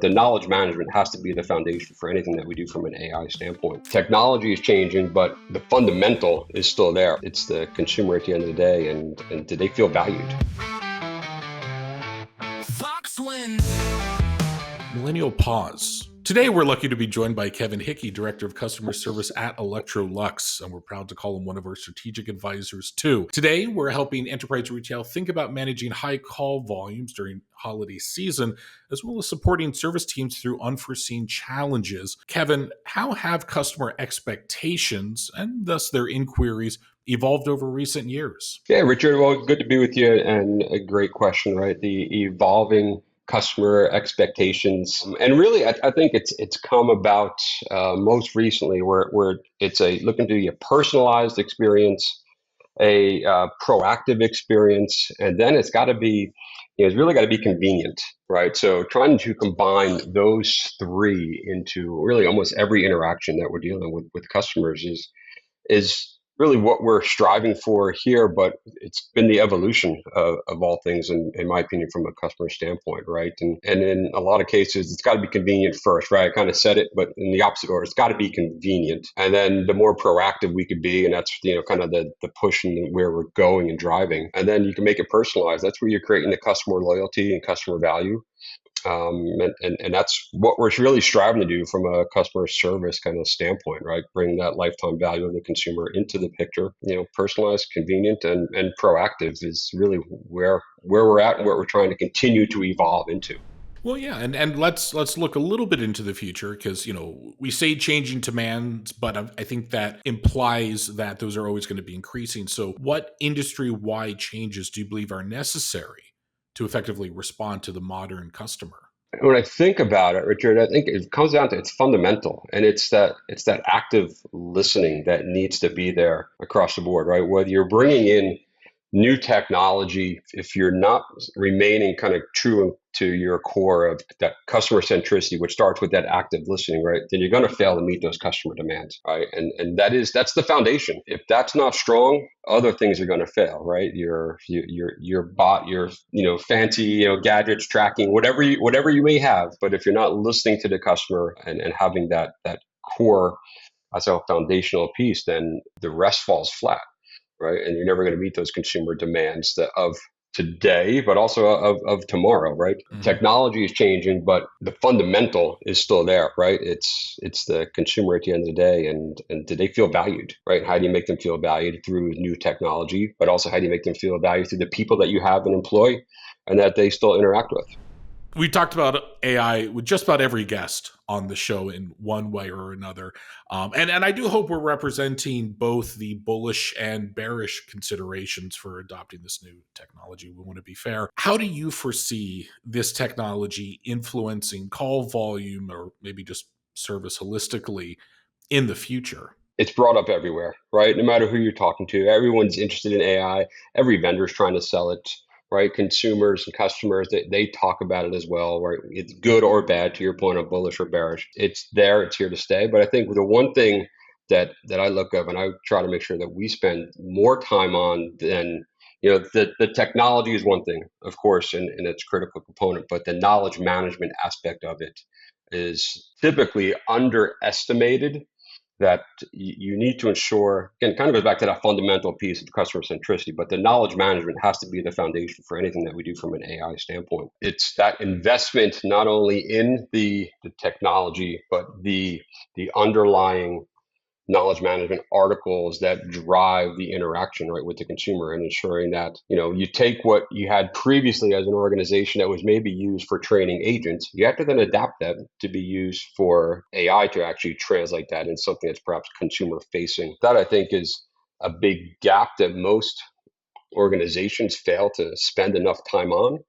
The knowledge management has to be the foundation for anything that we do from an AI standpoint. Technology is changing, but the fundamental is still there. It's the consumer at the end of the day, and do they feel valued? VOX Wins. Millennial Pause. Today, we're lucky to be joined by Kevin Hickey, Director of Customer Service at Electrolux, and we're proud to call him one of our strategic advisors, too. Today, we're helping enterprise retail think about managing high call volumes during holiday season, as well as supporting service teams through unforeseen challenges. Kevin, how have customer expectations, and thus their inquiries, evolved over recent years? Yeah, Richard, well, good to be with you, and a great question, right? The evolving customer expectations, and really, I think it's come about most recently, where it's looking to be a personalized experience, a proactive experience, and then it's got to be, it's really got to be convenient, right? So trying to combine those three into really almost every interaction that we're dealing with customers is really what we're striving for here, but it's been the evolution of all things, in my opinion, from a customer standpoint, right? And in a lot of cases, it's got to be convenient first, right? I kind of said it, but in the opposite order, it's got to be convenient. And then the more proactive we could be, and that's, kind of the push and where we're going and driving. And then you can make it personalized. That's where you're creating the customer loyalty and customer value. And that's what we're really striving to do from a customer service kind of standpoint, right? Bring that lifetime value of the consumer into the picture. Personalized, convenient, and proactive is really where we're at and what we're trying to continue to evolve into. Well, yeah, and let's look a little bit into the future, because we say changing demands, but I think that implies that those are always going to be increasing. So, what industry-wide changes do you believe are necessary to effectively respond to the modern customer? When I think about it, Richard, I think it comes down to it's fundamental, and it's that active listening that needs to be there across the board, right? Whether you're bringing in new technology, if you're not remaining kind of true to your core of that customer centricity, which starts with that active listening, right, then you're going to fail to meet those customer demands, right? And that's the foundation. If that's not strong, other things are going to fail, right? Your bot, your fancy gadgets, tracking, whatever you may have, but if you're not listening to the customer and having that core as a foundational piece, then the rest falls flat. Right, and you're never going to meet those consumer demands of today, but also of tomorrow. Right, Technology is changing, but the fundamental is still there. Right, it's the consumer at the end of the day, and do they feel valued? Right, how do you make them feel valued through new technology, but also how do you make them feel valued through the people that you have and employ, and that they still interact with? We talked about AI with just about every guest on the show in one way or another. And I do hope we're representing both the bullish and bearish considerations for adopting this new technology. We want to be fair. How do you foresee this technology influencing call volume, or maybe just service holistically, in the future? It's brought up everywhere, right? No matter who you're talking to, everyone's interested in AI. Every vendor's trying to sell it. Right, consumers and customers, they talk about it as well. Right, it's good or bad. To your point of bullish or bearish, it's there. It's here to stay. But I think the one thing that I look at, and I try to make sure that we spend more time on than the technology is one thing, of course, and its critical component. But the knowledge management aspect of it is typically underestimated. That you need to ensure, again, kind of goes back to that fundamental piece of customer centricity, but the knowledge management has to be the foundation for anything that we do from an AI standpoint. It's that investment not only in the technology, but the underlying knowledge management articles that drive the interaction, right, with the consumer, and ensuring that you take what you had previously as an organization that was maybe used for training agents, you have to then adapt that to be used for AI to actually translate that in something that's perhaps consumer facing. That, I think, is a big gap that most organizations fail to spend enough time on,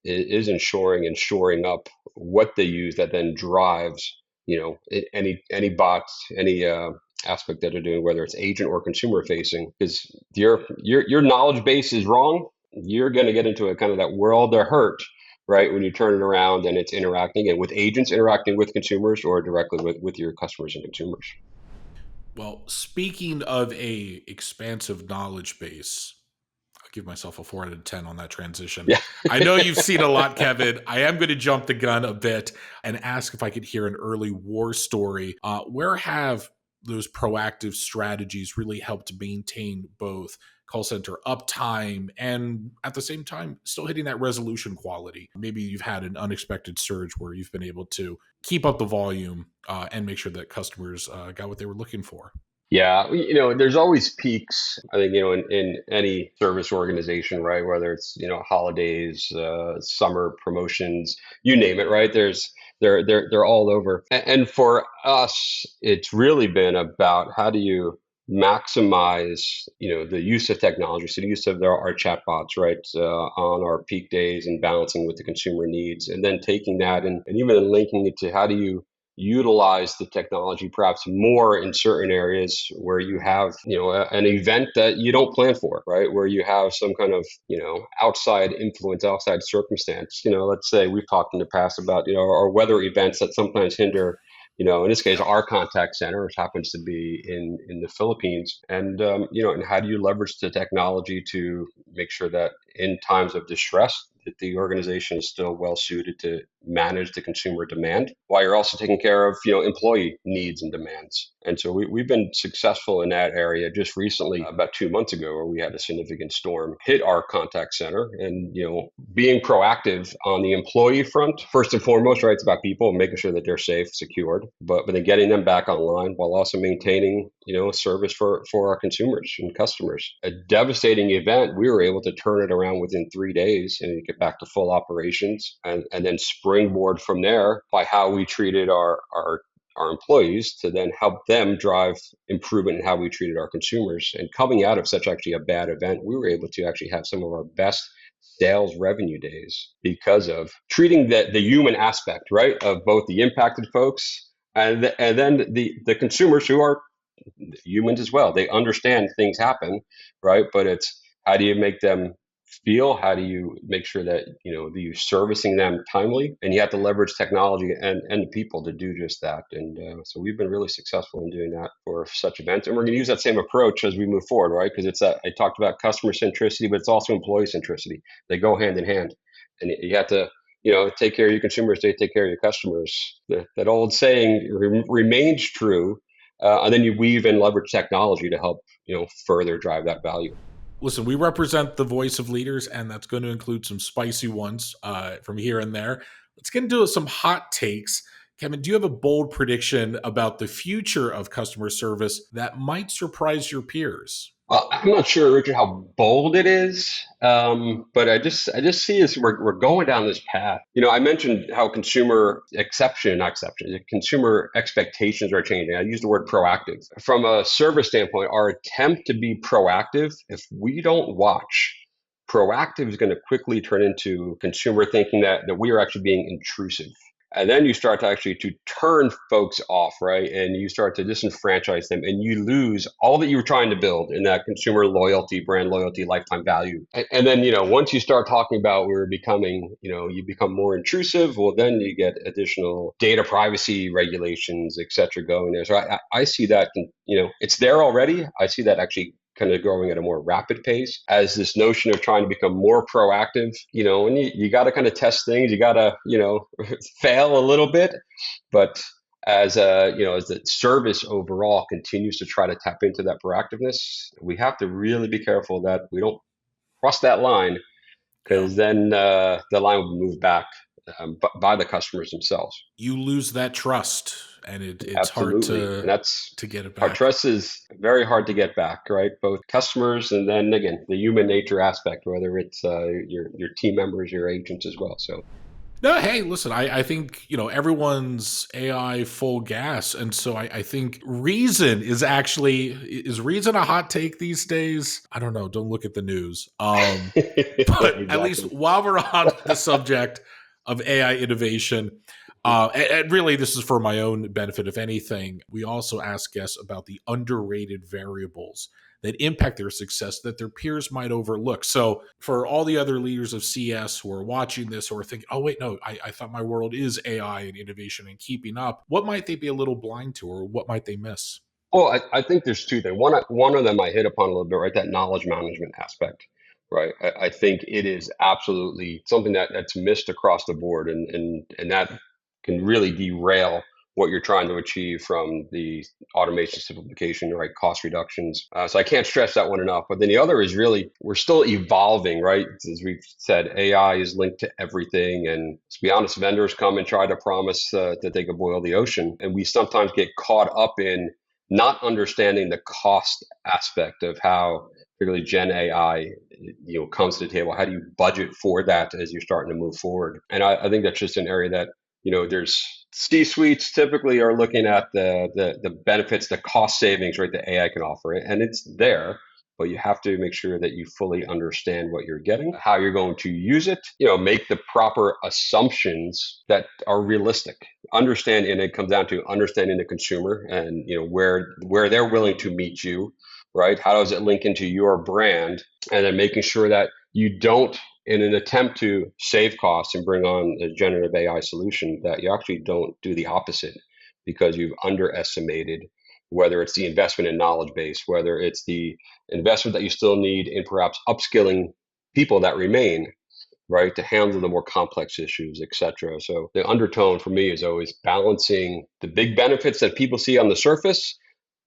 is ensuring and shoring up what they use that then drives any bots, any aspect that they're doing, whether it's agent or consumer facing. Because your knowledge base is wrong, you're going to get into a kind of that world of hurt, right, when you turn it around and it's interacting and with agents, interacting with consumers, or directly with your customers and consumers. Well, speaking of a expansive knowledge base, give myself a 4 out of 10 on that transition. Yeah. I know you've seen a lot, Kevin. I am going to jump the gun a bit and ask if I could hear an early war story. Where have those proactive strategies really helped maintain both call center uptime and at the same time still hitting that resolution quality? Maybe you've had an unexpected surge where you've been able to keep up the volume and make sure that customers got what they were looking for. Yeah, there's always peaks. I think, in any service organization, right? Whether it's, holidays, summer promotions, you name it, right? They're all over. And for us, it's really been about how do you maximize, the use of technology. So the use of our chatbots, right, on our peak days and balancing with the consumer needs, and then taking that and even linking it to how do you utilize the technology perhaps more in certain areas where you have an event that you don't plan for, right, where you have some kind of outside influence, outside circumstance. Let's say we've talked in the past about our weather events that sometimes hinder, in this case, our contact center, which happens to be in the Philippines. And, and how do you leverage the technology to make sure that in times of distress, that the organization is still well suited to manage the consumer demand while you're also taking care of, employee needs and demands. And so we've been successful in that area just recently, about 2 months ago, where we had a significant storm hit our contact center. And, being proactive on the employee front, first and foremost, right, it's about people, making sure that they're safe, secured, but then getting them back online while also maintaining, service for our consumers and customers. A devastating event, we were able to turn it around within 3 days and get back to full operations, and then springboard from there by how we treated our employees to then help them drive improvement in how we treated our consumers. And coming out of such actually a bad event, we were able to actually have some of our best sales revenue days because of treating the human aspect, right, of both the impacted folks and then the consumers who are humans as well. They understand things happen, right? But it's how do you make them feel? How do you make sure that you're servicing them timely? And you have to leverage technology and the people to do just that. And so we've been really successful in doing that for such events, and we're going to use that same approach as we move forward, right? Because I talked about customer centricity, but it's also employee centricity. They go hand in hand, and you have to take care of your consumers, they take care of your customers. That old saying remains true. And then you weave and leverage technology to help, further drive that value. Listen, we represent the voice of leaders, and that's going to include some spicy ones from here and there. Let's get into some hot takes. Kevin, do you have a bold prediction about the future of customer service that might surprise your peers? I'm not sure, Richard, how bold it is, but I just see as we're going down this path. I mentioned how consumer consumer expectations are changing. I use the word proactive. From a service standpoint, our attempt to be proactive, if we don't watch, proactive is going to quickly turn into consumer thinking that we are actually being intrusive. And then you start to actually to turn folks off, right? And you start to disenfranchise them, and you lose all that you were trying to build in that consumer loyalty, brand loyalty, lifetime value. And then, once you start talking about we're becoming, you become more intrusive, well, then you get additional data privacy regulations, et cetera, going there. So I see that, it's there already. I see that actually kind of growing at a more rapid pace as this notion of trying to become more proactive, and you got to kind of test things, you got to, fail a little bit, but as the service overall continues to try to tap into that proactiveness, we have to really be careful that we don't cross that line, because then the line will be moved back by the customers themselves. You lose that trust, and it's Absolutely. hard And that's to get it our back. trust is very hard to get back, right? Both customers and then again the human nature aspect, whether it's your team members, your agents as well. So No, hey, listen, I think, everyone's AI full gas. And so I think reason is reason a hot take these days? I don't know. Don't look at the news. But exactly. at least while we're on the subject of AI innovation, and really this is for my own benefit, if anything, we also ask guests about the underrated variables that impact their success that their peers might overlook. So for all the other leaders of CS who are watching this or thinking, oh, wait, no, I thought my world is AI and innovation and keeping up, what might they be a little blind to, or what might they miss? Well, I think there's two things. One of them I hit upon a little bit, right? That knowledge management aspect, right? I think it is absolutely something that's missed across the board, and that can really derail what you're trying to achieve from the automation simplification, right? Cost reductions. So I can't stress that one enough. But then the other is really, we're still evolving, right? As we've said, AI is linked to everything. And to be honest, vendors come and try to promise that they can boil the ocean. And we sometimes get caught up in not understanding the cost aspect of how particularly Gen AI, comes to the table. How do you budget for that as you're starting to move forward? And I think that's just an area that, there's C-suites typically are looking at the benefits, the cost savings, right, that AI can offer, and it's there. But you have to make sure that you fully understand what you're getting, how you're going to use it, make the proper assumptions that are realistic. Understand, and it comes down to understanding the consumer and, where they're willing to meet you, right? How does it link into your brand? And then making sure that you don't, in an attempt to save costs and bring on a generative AI solution, that you actually don't do the opposite because you've underestimated whether it's the investment in knowledge base, whether it's the investment that you still need in perhaps upskilling people that remain, right, to handle the more complex issues, et cetera. So the undertone for me is always balancing the big benefits that people see on the surface.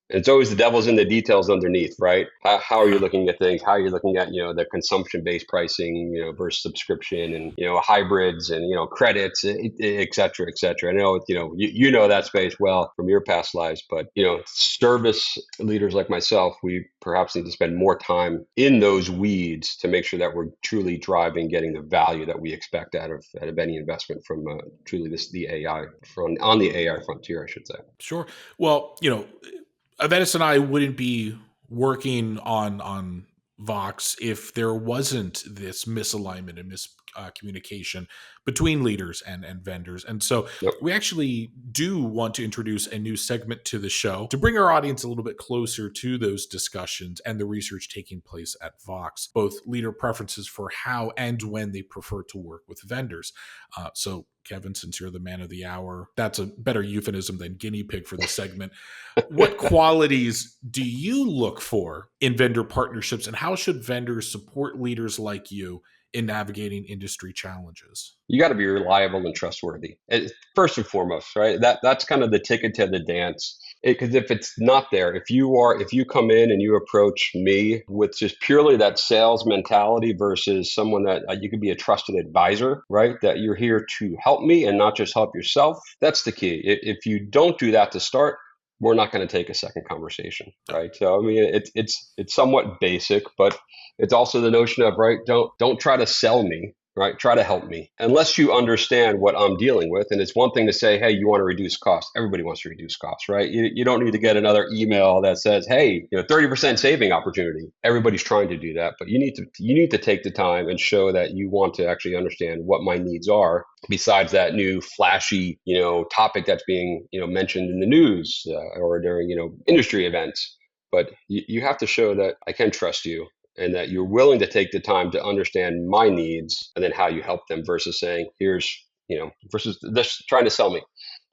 It's always the devil's in the details underneath, right? How are you looking at things? How are you looking at, the consumption-based pricing, versus subscription and, hybrids and, credits, et cetera, et cetera. I know, you know that space well from your past lives, but, service leaders like myself, we perhaps need to spend more time in those weeds to make sure that we're truly driving, getting the value that we expect out of any investment from truly the AI, on the AI frontier, I should say. Sure. Well, Avedis and I wouldn't be working on Vox if there wasn't this misalignment and miscommunication between leaders and vendors. And so Yep. we actually do want to introduce a new segment to the show to bring our audience a little bit closer to those discussions and the research taking place at Vox, both leader preferences for how and when they prefer to work with vendors. So Kevin, since you're the man of the hour, that's a better euphemism than guinea pig for the segment. What qualities do you look for in vendor partnerships, and how should vendors support leaders like you in navigating industry challenges? You got to be reliable and trustworthy, first and foremost, right? That's kind of the ticket to the dance. Because if it's not there, if you come in and you approach me with just purely that sales mentality versus someone that you could be a trusted advisor, right? That you're here to help me and not just help yourself. That's the key. If you don't do that to start, we're not going to take a second conversation, right? So I mean, it's somewhat basic, but it's also the notion of, right, don't try to sell me, right? Try to help me. Unless you understand what I'm dealing with. And it's one thing to say, hey, you want to reduce costs. Everybody wants to reduce costs, right? You don't need to get another email that says, hey, 30% saving opportunity. Everybody's trying to do that, but you need to take the time and show that you want to actually understand what my needs are, besides that new flashy, topic that's being, mentioned in the news or during, industry events. But you have to show that I can trust you, and that you're willing to take the time to understand my needs and then how you help them versus saying, versus just trying to sell me,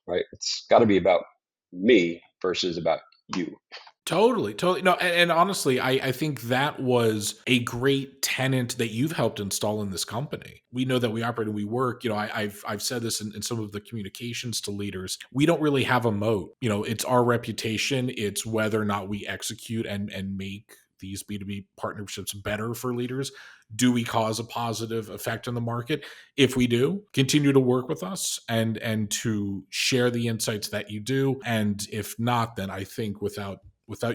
right? It's got to be about me versus about you. Totally. No, and honestly, I think that was a great tenet that you've helped install in this company. We know that we operate and we work. I've said this in some of the communications to leaders. We don't really have a moat. It's our reputation. It's whether or not we execute and make these B2B partnerships better for leaders. Do we cause a positive effect on the market? If we do, continue to work with us and to share the insights that you do. And if not, then I think without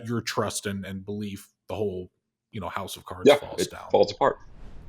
your trust and belief, the whole, house of cards falls down. Falls apart.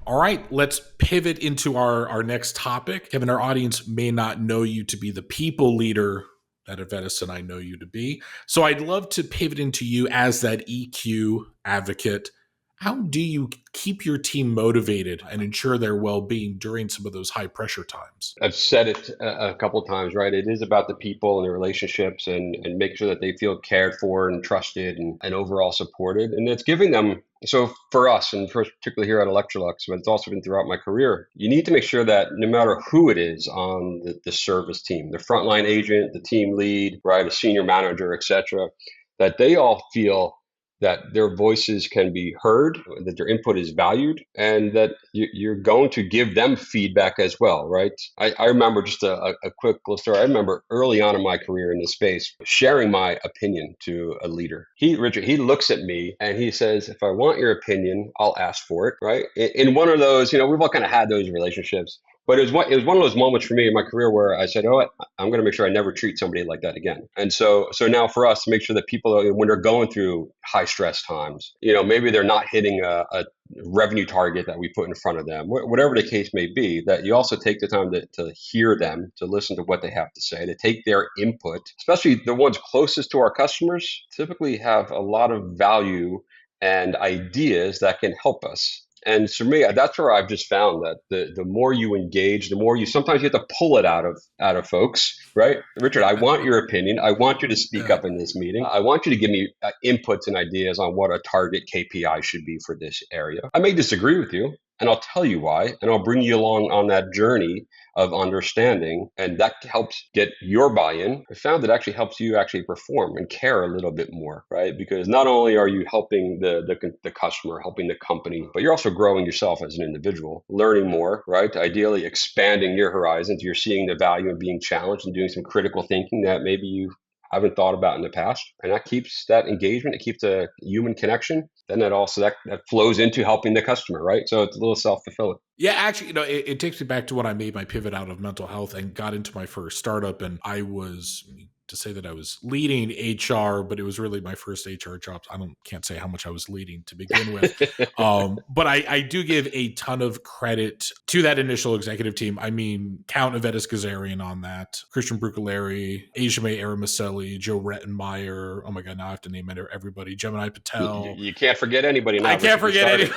All right, let's pivot into our next topic. Kevin, our audience may not know you to be the people leader that Avedis and I know you to be. So I'd love to pivot into you as that EQ advocate. How do you keep your team motivated and ensure their well-being during some of those high-pressure times? I've said it a couple of times, right? It is about the people and the relationships and make sure that they feel cared for and trusted and overall supported. And it's giving them, so for us, and particularly here at Electrolux, but it's also been throughout my career, you need to make sure that no matter who it is on the service team, the frontline agent, the team lead, right, a senior manager, et cetera, that they all feel that their voices can be heard, that their input is valued, and that you're going to give them feedback as well, right? I remember just a quick little story. I remember early on in my career in this space, sharing my opinion to a leader. Richard, he looks at me and he says, if I want your opinion, I'll ask for it, right? In one of those, we've all kind of had those relationships. But it was one of those moments for me in my career where I said, "Oh, I'm going to make sure I never treat somebody like that again." And so now for us to make sure that people, when they're going through high stress times, maybe they're not hitting a revenue target that we put in front of them, whatever the case may be, that you also take the time to hear them, to listen to what they have to say, to take their input, especially the ones closest to our customers, typically have a lot of value and ideas that can help us. And for me, that's where I've just found that the more you engage, the more sometimes you have to pull it out of folks, right? Richard, I want your opinion. I want you to speak up in this meeting. I want you to give me inputs and ideas on what a target KPI should be for this area. I may disagree with you, and I'll tell you why, and I'll bring you along on that journey of understanding, and that helps get your buy-in. I found it actually helps you actually perform and care a little bit more, right? Because not only are you helping the customer, helping the company, but you're also growing yourself as an individual, learning more, right? Ideally expanding your horizons. You're seeing the value in being challenged and doing some critical thinking that maybe you haven't thought about in the past. And that keeps that engagement, it keeps a human connection. Then that flows into helping the customer, right? So it's a little self-fulfilling. Yeah, actually, it takes me back to when I made my pivot out of mental health and got into my first startup. And I was, to say that I was leading HR, but it was really my first HR job. Can't say how much I was leading to begin with. But I do give a ton of credit to that initial executive team. I mean, Count Avedis Gazarian on that, Christian Brucaleri, Ajame Aramaselli, Joe Rettenmeyer. Oh my God, now I have to name everybody. Gemini Patel. You can't forget anybody now. I can't forget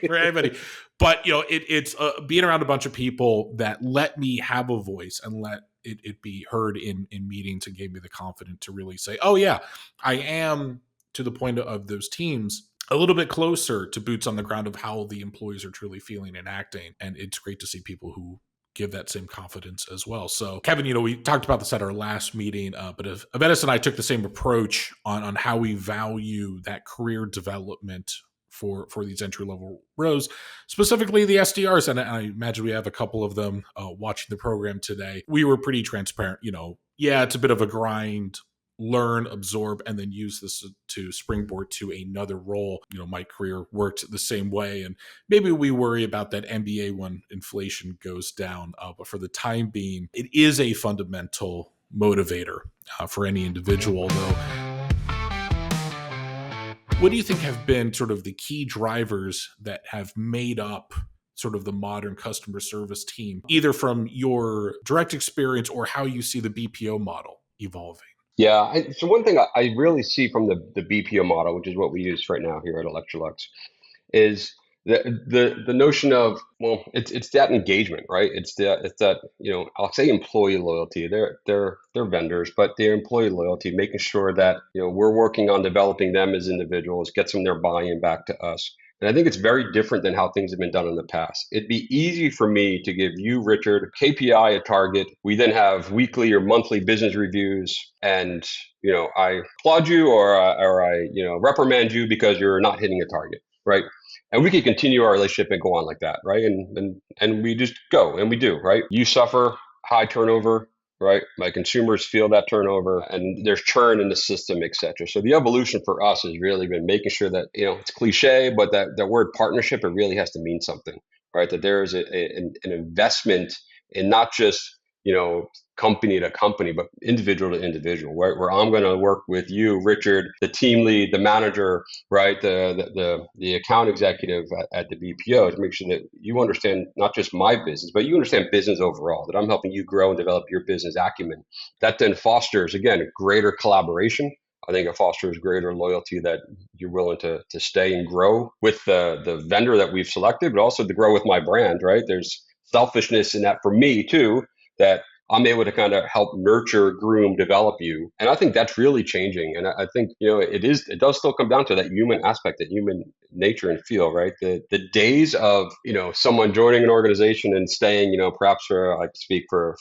anybody. But it's being around a bunch of people that let me have a voice and let it be heard in meetings, and gave me the confidence to really say, oh yeah, I am, to the point of those teams, a little bit closer to boots on the ground of how the employees are truly feeling and acting. And it's great to see people who give that same confidence as well. So Kevin, we talked about this at our last meeting, but if Avedis and I took the same approach on how we value that career development for these entry-level roles, specifically the SDRs, and I imagine we have a couple of them watching the program today. We were pretty transparent. Yeah, it's a bit of a grind, learn, absorb, and then use this to springboard to another role. My career worked the same way, and maybe we worry about that MBA when inflation goes down. But for the time being, it is a fundamental motivator for any individual, though. What do you think have been sort of the key drivers that have made up sort of the modern customer service team, either from your direct experience or how you see the BPO model evolving? Yeah, so one thing I really see from the BPO model, which is what we use right now here at Electrolux, is the notion of, well, it's that engagement, right? It's that I'll say employee loyalty. They're vendors, but their employee loyalty, making sure that we're working on developing them as individuals, get some of their buy-in back to us. And I think it's very different than how things have been done in the past. It'd be easy for me to give you, Richard, KPI, a target. We then have weekly or monthly business reviews, and I applaud you or I reprimand you because you're not hitting a target, right? And we can continue our relationship and go on like that, right? And we just go, and we do, right? You suffer high turnover, right? My consumers feel that turnover, and there's churn in the system, et cetera. So the evolution for us has really been making sure that, it's cliche, but that word partnership, it really has to mean something, right? That there is an investment in not just, company to company, but individual to individual, right? Where I'm going to work with you, Richard, the team lead, the manager, right? The account executive at the BPO, to make sure that you understand not just my business, but you understand business overall, that I'm helping you grow and develop your business acumen. That then fosters, again, greater collaboration. I think it fosters greater loyalty, that you're willing to stay and grow with the vendor that we've selected, but also to grow with my brand, right? There's selfishness in that for me too, that I'm able to kind of help nurture, groom, develop you. And I think that's really changing. And I think, it does still come down to that human aspect, that human nature and feel, right? The days of, someone joining an organization and staying, perhaps for, I speak for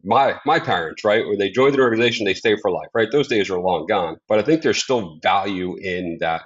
my parents, right? Where they joined an organization, they stay for life, right? Those days are long gone. But I think there's still value in that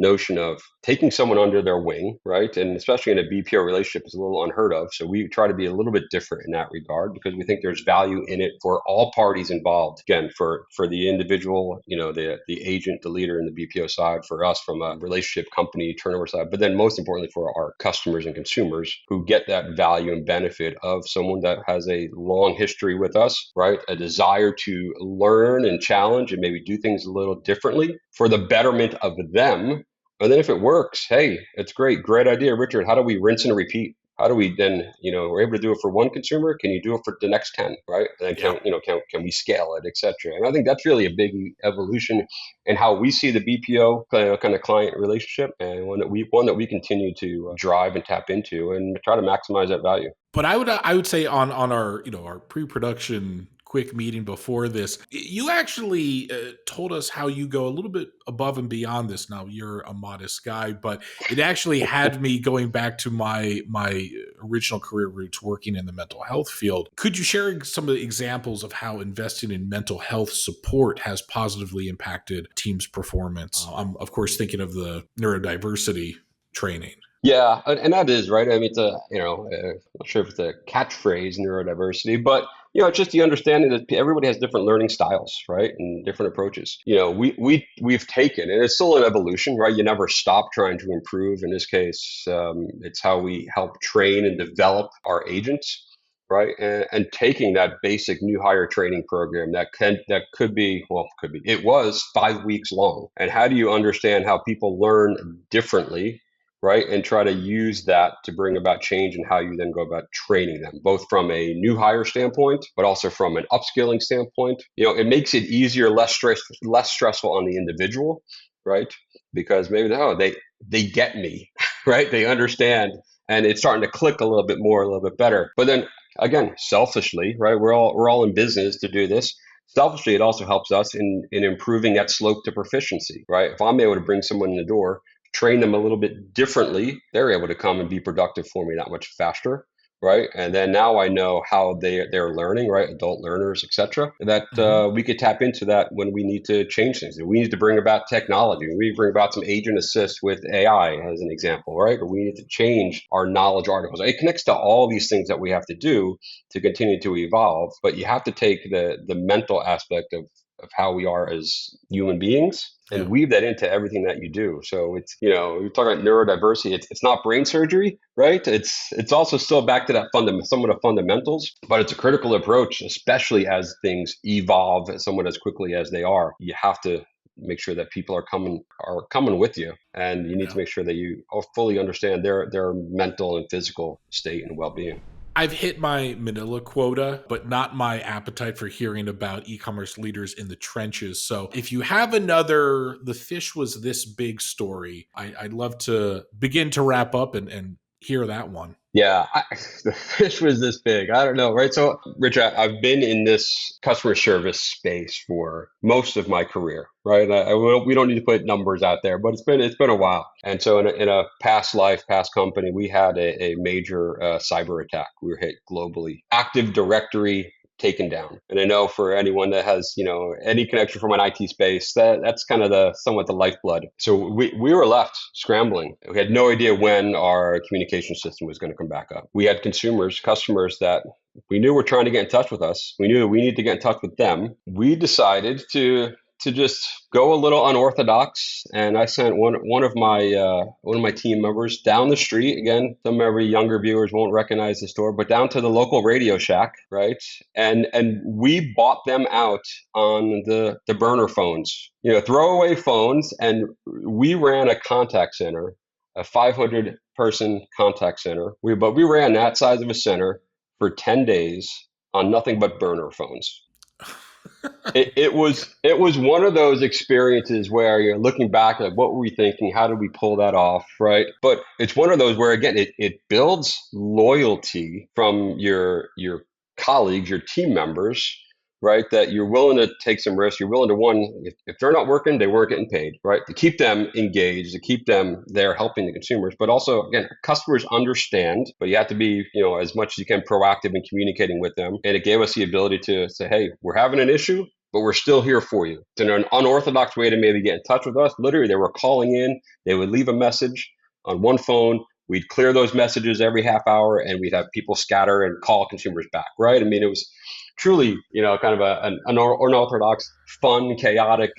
notion of taking someone under their wing, right? And especially in a BPO relationship, is a little unheard of. So we try to be a little bit different in that regard because we think there's value in it for all parties involved. Again, for the individual, the agent, the leader in the BPO side, for us from a relationship company turnover side, but then most importantly for our customers and consumers who get that value and benefit of someone that has a long history with us, right? A desire to learn and challenge and maybe do things a little differently for the betterment of them. And then if it works, hey, it's great. Great idea, Richard. How do we rinse and repeat? How do we then, we're able to do it for one consumer? Can you do it for the next 10, right? And then Yeah. can we scale it, et cetera? And I think that's really a big evolution in how we see the BPO kind of client relationship, and one that we continue to drive and tap into and try to maximize that value. But I would say on our our pre-production quick meeting before this, you actually told us how you go a little bit above and beyond this. Now you're a modest guy, but it actually had me going back to my original career roots, working in the mental health field. Could you share some of the examples of how investing in mental health support has positively impacted teams' performance? I'm of course thinking of the neurodiversity training. Yeah, and that is right. I mean, it's I'm not sure if it's a catchphrase, neurodiversity, but it's just the understanding that everybody has different learning styles, right, and different approaches. We've taken, and it's still an evolution, right? You never stop trying to improve. In this case, it's how we help train and develop our agents, right? And taking that basic new hire training program that could be, it was 5 weeks long. And how do you understand how people learn differently, right? And try to use that to bring about change and how you then go about training them, both from a new hire standpoint, but also from an upskilling standpoint. It makes it easier, less stressful on the individual, right? Because maybe they get me, right? They understand, and it's starting to click a little bit more, a little bit better. But then again, selfishly, right? We're all in business to do this. Selfishly, it also helps us in improving that slope to proficiency, right? If I'm able to bring someone in the door, train them a little bit differently, they're able to come and be productive for me that much faster, right? And then now I know how they're learning, right? Adult learners, et cetera, that we could tap into that when we need to change things. We need to bring about technology. We bring about some agent assist with AI as an example, right? Or we need to change our knowledge articles. It connects to all these things that we have to do to continue to evolve, but you have to take the mental aspect of how we are as human beings and weave that into everything that you do. So it's, we talk about neurodiversity. It's not brain surgery, right? It's also still back to that somewhat of fundamentals, but it's a critical approach, especially as things evolve somewhat as quickly as they are. You have to make sure that people are coming with you, and you need to make sure that you fully understand their mental and physical state and well-being. I've hit my Manila quota, but not my appetite for hearing about e-commerce leaders in the trenches. So if you have another, the fish was this big story, I'd love to begin to wrap up and hear that one. Yeah, the fish was this big. I don't know, right? So, Rich, I've been in this customer service space for most of my career, right? We don't need to put numbers out there, but it's been a while. And so, in a past life, past company, we had a major cyber attack. We were hit globally. Active Directory taken down. And I know for anyone that has, any connection from an IT space, that's kind of somewhat the lifeblood. So we were left scrambling. We had no idea when our communication system was going to come back up. We had customers that we knew were trying to get in touch with us. We knew we needed to get in touch with them. We decided to just go a little unorthodox, and I sent one of my team members down the street. Again, some of our younger viewers won't recognize the store, but down to the local Radio Shack, right? And we bought them out on the burner phones, throwaway phones, and we ran a contact center, a 500-person contact center. We ran that size of a center for 10 days on nothing but burner phones. It was one of those experiences where you're looking back at what were we thinking? How did we pull that off? Right. But it's one of those where, again, it builds loyalty from your colleagues, your team members, right, that you're willing to take some risks. You're willing to, one, if they're not working, they weren't getting paid, right, to keep them engaged, to keep them there helping the consumers. But also, again, customers understand, but you have to be, as much as you can, proactive in communicating with them. And it gave us the ability to say, hey, we're having an issue, but we're still here for you. It's an unorthodox way to maybe get in touch with us. Literally, they were calling in, they would leave a message on one phone. We'd clear those messages every half hour, and we'd have people scatter and call consumers back, right? I mean, it was truly, kind of an unorthodox, fun, chaotic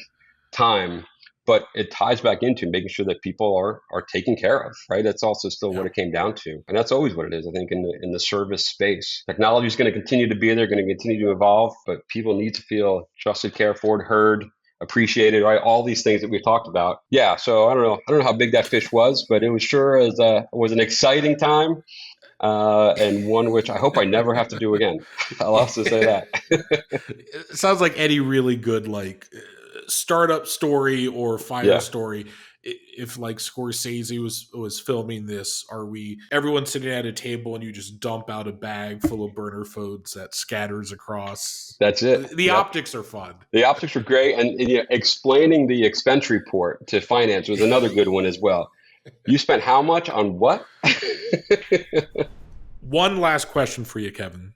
time, but it ties back into making sure that people are taken care of, right? That's also still what it came down to, and that's always what it is. I think in the service space, technology is going to continue to be there, going to continue to evolve, but people need to feel trusted, cared for, heard, appreciated, right? All these things that we talked about. Yeah. So I don't know how big that fish was, but it was sure was an exciting time, and one which I hope I never have to do again. I'll also say that. It sounds like any really good startup story or fire story. If like Scorsese was filming this, everyone sitting at a table and you just dump out a bag full of burner phones that scatters across? That's it. The optics are fun. The optics are great, and explaining the expense report to finance was another good one as well. You spent how much on what? One last question for you, Kevin.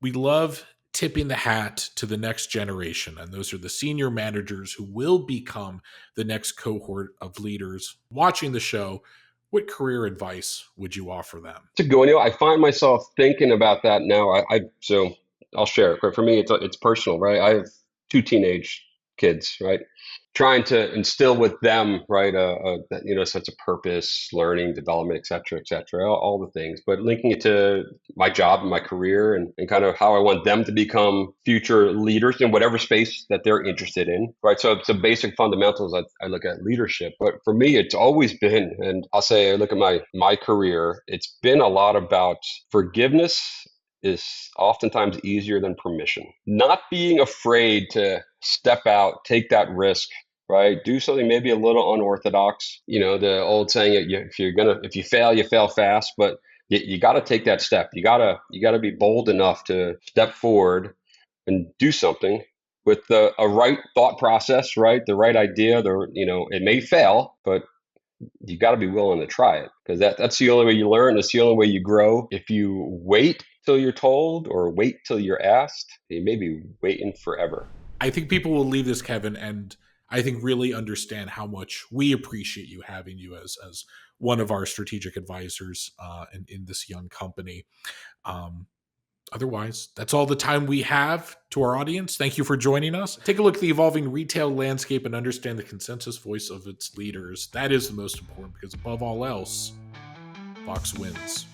We love tipping the hat to the next generation, and those are the senior managers who will become the next cohort of leaders. Watching the show, what career advice would you offer them? To go, I find myself thinking about that now. So I'll share it. But for me, it's personal, right? I have 2 teenage kids, right? Trying to instill with them, right, sense of purpose, learning, development, et cetera, all the things, but linking it to my job and my career and kind of how I want them to become future leaders in whatever space that they're interested in, right? So it's the basic fundamentals I look at leadership. But for me, it's always been, and I'll say I look at my career, it's been a lot about forgiveness is oftentimes easier than permission. Not being afraid to step out, take that risk, right? Do something maybe a little unorthodox. The old saying, if you fail, you fail fast, but you got to take that step. You got to be bold enough to step forward and do something with a right thought process, right? The right idea. It may fail, but you got to be willing to try it, because that's the only way you learn. It's the only way you grow. If you wait till you're told or wait till you're asked, you may be waiting forever. I think people will leave this, Kevin, and I think really understand how much we appreciate you having you as one of our strategic advisors in this young company. Otherwise, that's all the time we have. To our audience, thank you for joining us. Take a look at the evolving retail landscape and understand the consensus voice of its leaders. That is the most important, because above all else, VOX wins.